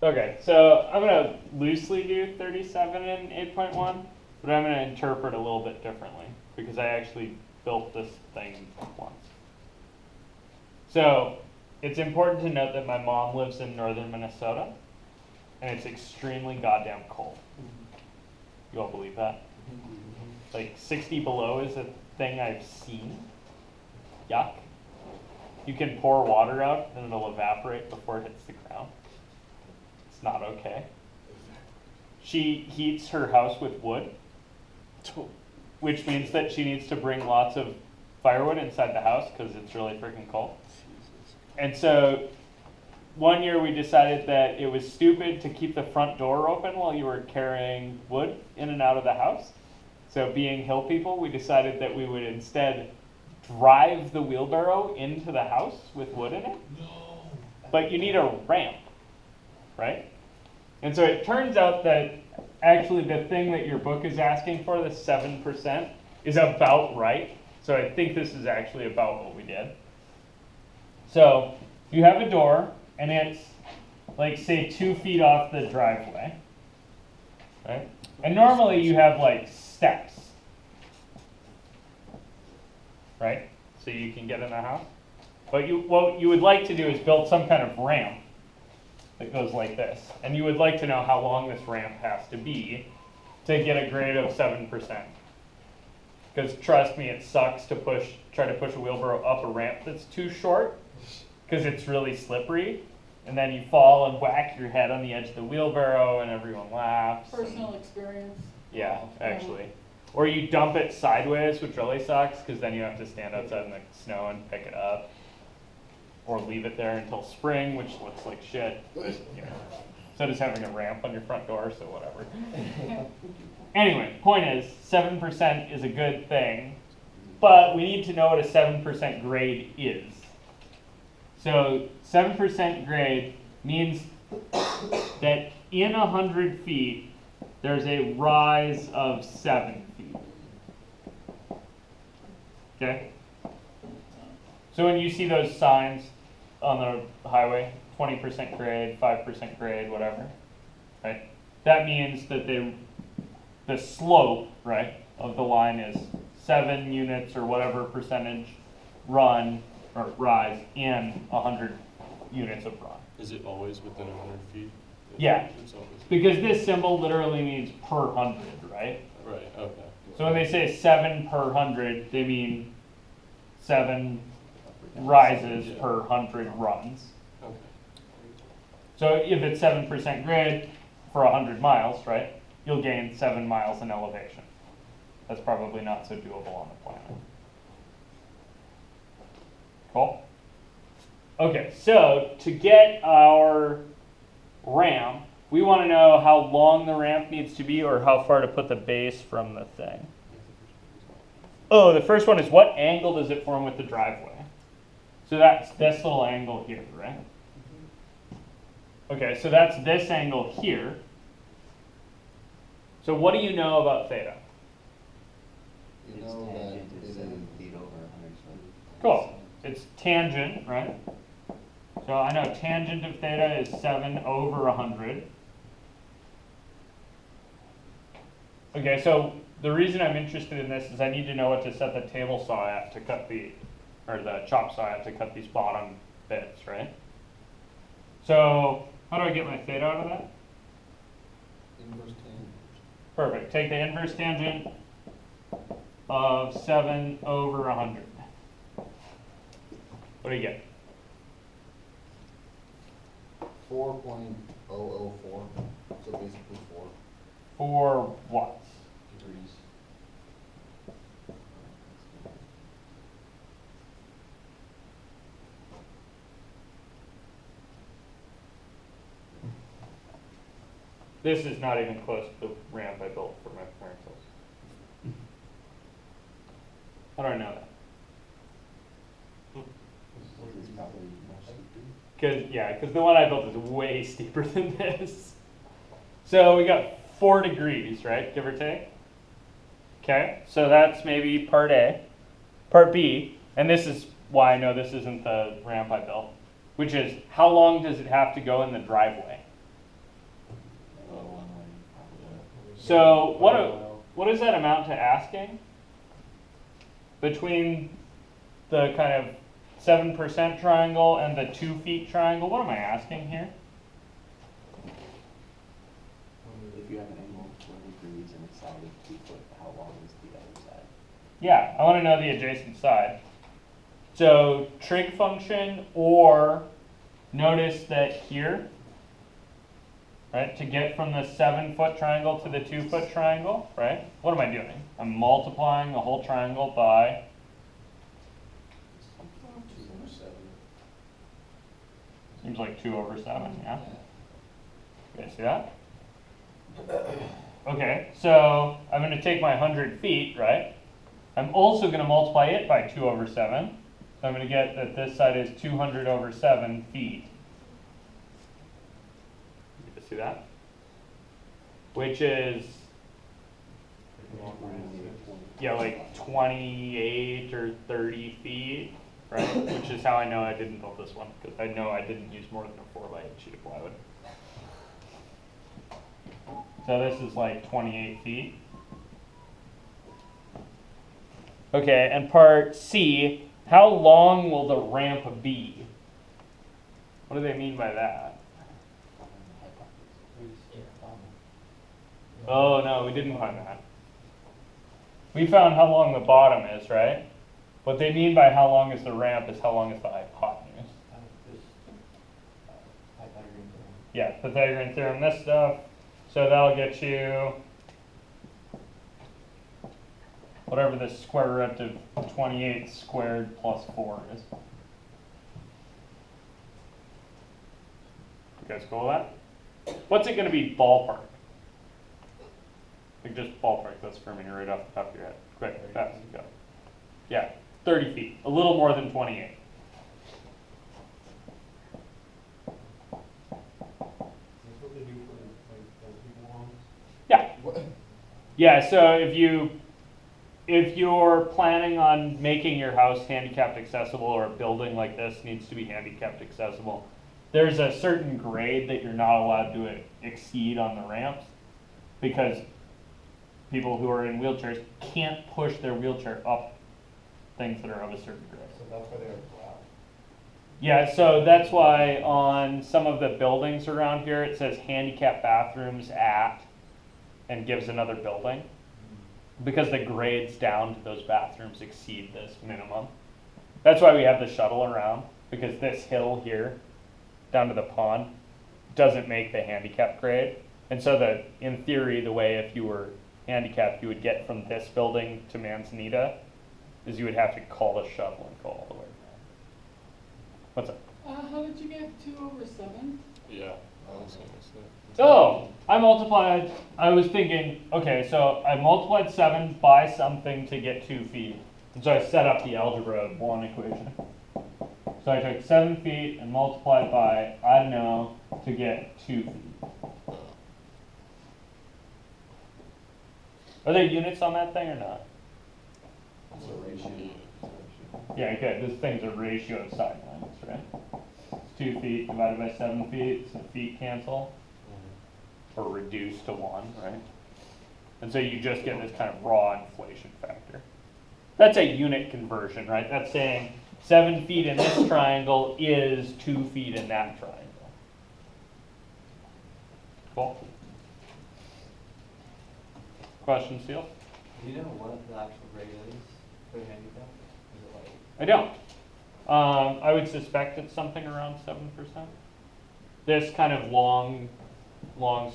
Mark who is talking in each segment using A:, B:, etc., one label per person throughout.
A: Okay, so I'm going to loosely do 37 and 8.1, but I'm going to interpret a little bit differently because I actually built this thing once. So it's important to note that my mom lives in northern Minnesota, and it's extremely goddamn cold. You all believe that? Like 60 below is a thing I've seen. Yuck. You can pour water out and it'll evaporate before it hits the ground. It's not okay. She heats her house with wood, which means that she needs to bring lots of firewood inside the house because it's really freaking cold. And so one year we decided that it was stupid to keep the front door open while you were carrying wood in and out of the house. So being hill people, we decided that we would instead drive the wheelbarrow into the house with wood in it. No. But you need a ramp, right? And so it turns out that actually the thing that your book is asking for, the 7%, is about right. So I think this is actually about what we did. So you have a door, and it's like, say, 2 feet off the driveway, right? And normally you have like steps, right? So you can get in the house. But what you would like to do is build some kind of ramp that goes like this. And you would like to know how long this ramp has to be to get a grade of 7%. Because trust me, it sucks to try to push a wheelbarrow up a ramp that's too short, because it's really slippery. And then you fall and whack your head on the edge of the wheelbarrow and everyone laughs.
B: Personal experience.
A: Yeah, actually. Or you dump it sideways, which really sucks, because then you have to stand outside in the snow and pick it up. Or leave it there until spring, which looks like shit. You know. So does having a ramp on your front door, so whatever. Anyway, point is, 7% is a good thing, but we need to know what a 7% grade is. So 7% grade means that in 100 feet, there's a rise of 7 feet. Okay? So when you see those signs on the highway, 20% grade, 5% grade, whatever, right? That means that the slope, right, of the line is 7 units or whatever percentage run or rise in 100 units of run.
C: Is it always within 100 feet?
A: Yeah,
C: It's always.
A: because this symbol literally means per 100, right?
C: Right, okay.
A: So when they say 7 per 100, they mean 7 rises per 100 runs.
C: Okay.
A: So if it's 7% grade for 100 miles, right, you'll gain 7 miles in elevation. That's probably not so doable on the planet. Cool? Okay, so to get our ramp, we want to know how long the ramp needs to be or how far to put the base from the thing. Oh, the first one is what angle does it form with the driveway? So that's this little angle here, right? Okay, so that's this angle here. So what do you know about theta?
D: You know that it is 7 feet over 100 feet.
A: Cool. It's tangent, right? So I know tangent of theta is 7 over 100. Okay, so the reason I'm interested in this is I need to know what to set the table saw at to cut the chop saw at to cut these bottom bits, right? So how do I get my theta out of that?
D: Inverse tangent.
A: Perfect. Take the inverse tangent of 7 over 100. What do you get?
D: 4.004. So basically 4
A: 4 watts.
D: degrees.
A: This is not even close to the ramp I built for my parents' house. How do I know that?
D: It's probably much steeper.
A: Because the one I built is way steeper than this. So we got 4 degrees, right, give or take? Okay, so that's maybe part A. Part B, and this is why I know this isn't the ramp I built, which is how long does it have to go in the driveway? So what does that amount to asking? Between the kind of 7% triangle and the 2 feet triangle, what am I asking here?
D: If you have an angle of 20 degrees and a side of 2 foot, how long is the other side?
A: Yeah, I want to know the adjacent side. So trig function, or notice that here, right, to get from the 7-foot triangle to the 2-foot triangle, right, what am I doing? I'm multiplying the whole triangle by,
D: 2/7.
A: seems like 2/7, yeah? Okay, see that? Okay, so I'm going to take my 100 feet, right? I'm also going to multiply it by 2/7. So I'm going to get that this side is 200/7 feet. You see that? Which is, yeah, like 28 or 30 feet, right? Which is how I know I didn't build this one, because I know I didn't use more than a 4x8 sheet of plywood. So this is like 28 feet. Okay, and part C, how long will the ramp be? What do they mean by that? Oh, no, we didn't find that. We found how long the bottom is, right? What they mean by how long is the ramp is how long is the hypotenuse. Yeah, Pythagorean theorem, this stuff. So that'll get you whatever the square root of 28 squared plus 4 is. You guys cool with that? What's it going to be ballpark? Like just ballpark, that's for me right off the top of your head. Quick, fast, go. Yeah, 30 feet, a little more than 28. Yeah. Yeah, so if you're planning on making your house handicapped accessible, or a building like this needs to be handicapped accessible, there's a certain grade that you're not allowed to exceed on the ramps, because people who are in wheelchairs can't push their wheelchair up things that are of a certain grade.
B: So that's why they're flat.
A: Yeah, so that's why on some of the buildings around here it says handicap bathrooms at, and gives another building, because the grades down to those bathrooms exceed this minimum. That's why we have the shuttle around, because this hill here down to the pond doesn't make the handicap grade. And so in theory, the way if you were handicapped, you would get from this building to Manzanita is you would have to call the shuttle and go all the way around. What's up?
E: How did you get 2/7?
C: Yeah, I was gonna say.
A: Oh, I was thinking, okay, so I multiplied 7 by something to get 2 feet. And so I set up the algebra of 1 equation. So I took 7 feet and multiplied by, I don't know, to get 2 feet. Are there units on that thing or not?
D: It's a ratio.
A: Yeah, good. This thing's a ratio of side lengths, right? It's 2 feet divided by 7 feet, so feet cancel, or reduce to 1, right? And so you just get this kind of raw inflation factor. That's a unit conversion, right? That's saying 7 feet in this triangle is 2 feet in that triangle. Cool. Question, Seal?
B: Do you know what the actual grade is for handicap? Is it like?
A: I don't. I would suspect it's something around 7%. This kind of long,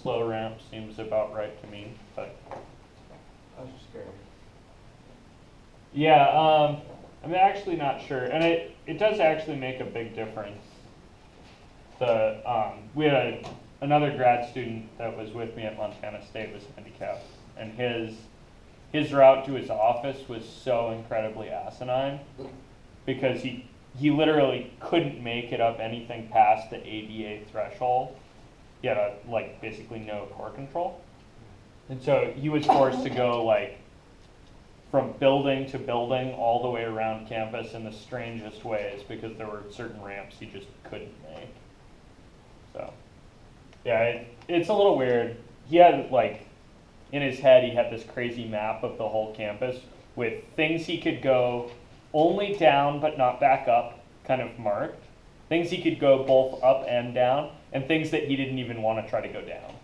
A: slow ramp seems about right to me, but
B: I was just curious.
A: yeah, I'm actually not sure, and it does actually make a big difference. We had another grad student that was with me at Montana State was handicapped, and his route to his office was so incredibly asinine because he literally couldn't make it up anything past the ADA threshold. He had basically no core control, and so he was forced to go from building to building all the way around campus in the strangest ways because there were certain ramps he just couldn't make. So, yeah, it's a little weird. He had in his head, he had this crazy map of the whole campus with things he could go only down but not back up, kind of marked. Things he could go both up and down, and things that he didn't even want to try to go down.